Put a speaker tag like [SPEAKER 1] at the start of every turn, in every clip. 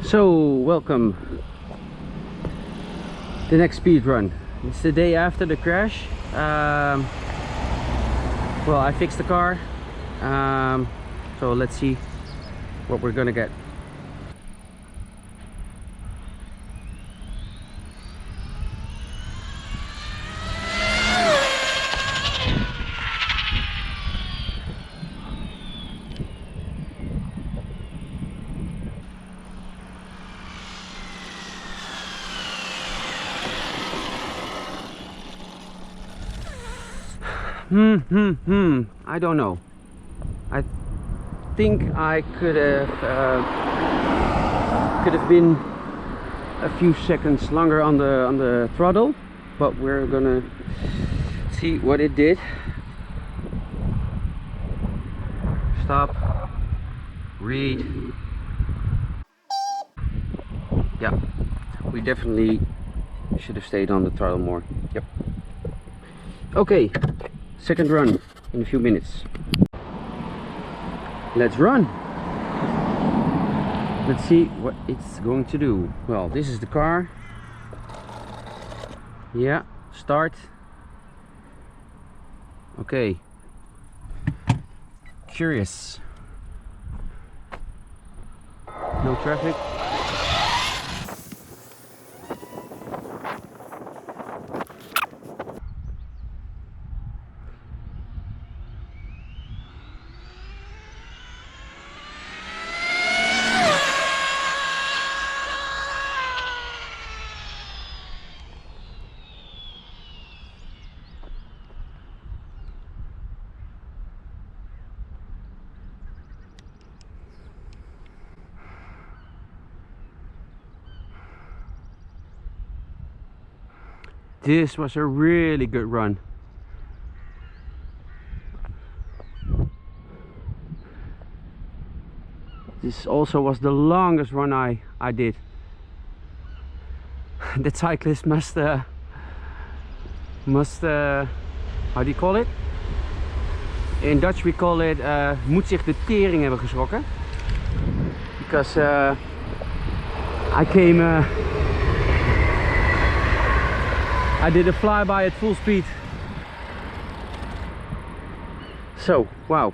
[SPEAKER 1] So, welcome. The next speed run. It's the day after the crash. Well, I fixed the car. So let's see what we're gonna get. I don't know. I think I could have been a few seconds longer on the throttle, but we're gonna see what it did. Stop. Read. Yeah, we definitely should have stayed on the throttle more. Yep. Okay. Second run in a few minutes. Let's run. Let's see what it's going to do. Well, this is the car. Yeah, start. Okay. Curious. No traffic. This was a really good run. This also was the longest run I did. The cyclist must how do you call it? In Dutch we call it moet zich de tering hebben geschrokken. Because I did a flyby at full speed. So, wow.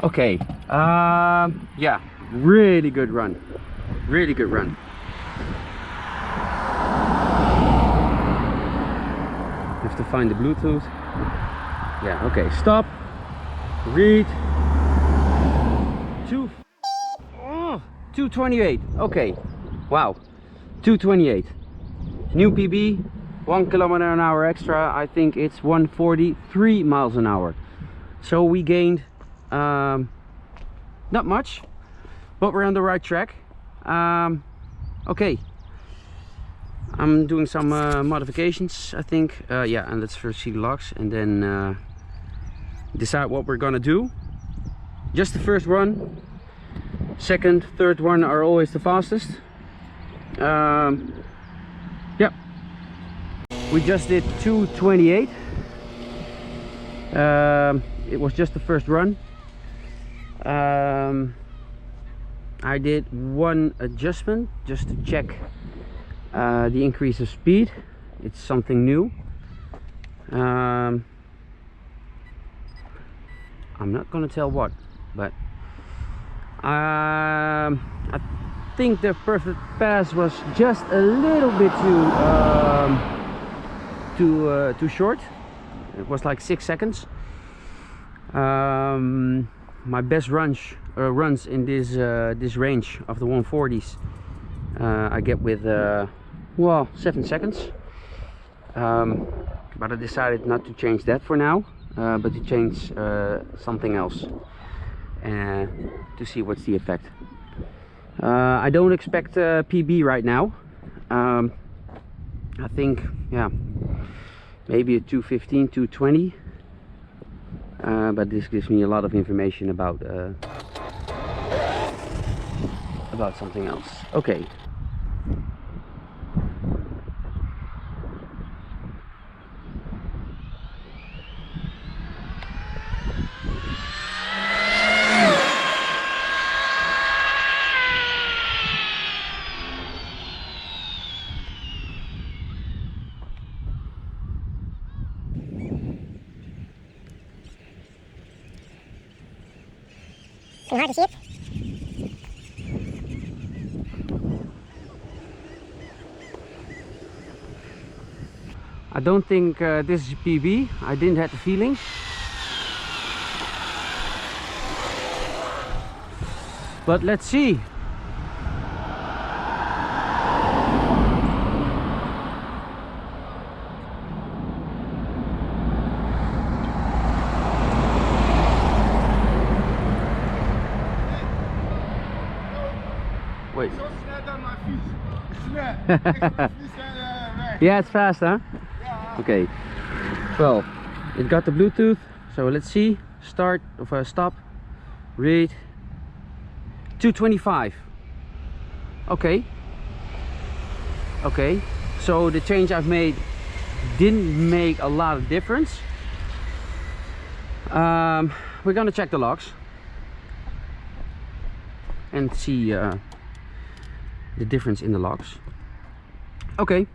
[SPEAKER 1] Okay. Yeah, really good run. Really good run. Have to find the Bluetooth. Yeah, okay. Stop. Read. 228. Okay. Wow. 228. New PB, 1 kilometer an hour extra. I think it's 143 miles an hour. So we gained not much, but we're on the right track. Okay, I'm doing some modifications, I think. Yeah, and let's first see the logs and then decide what we're gonna do. Just the first run. Second, third one are always the fastest. Yep. We just did 228. It was just the first run. I did one adjustment just to check the increase of speed. It's something new. I'm not gonna tell what, but I think the perfect pass was just a little bit too short. It was like 6 seconds. My best runs in this range of the 140s I get with well, 7 seconds. But I decided not to change that for now, but to change something else to see what's the effect. I don't expect PB right now. I think, yeah, maybe a 215, 220. But this gives me a lot of information about something else. Okay.
[SPEAKER 2] Can hardly see it.
[SPEAKER 1] I don't think this is PB. I didn't have the feeling. But let's see. Wait. Yeah, it's fast, huh? Okay. Well, it got the Bluetooth, so let's see. Start of stop. Read 225. Okay. Okay. So the change I've made didn't make a lot of difference. We're gonna check the logs and see the difference in the logs. Okay.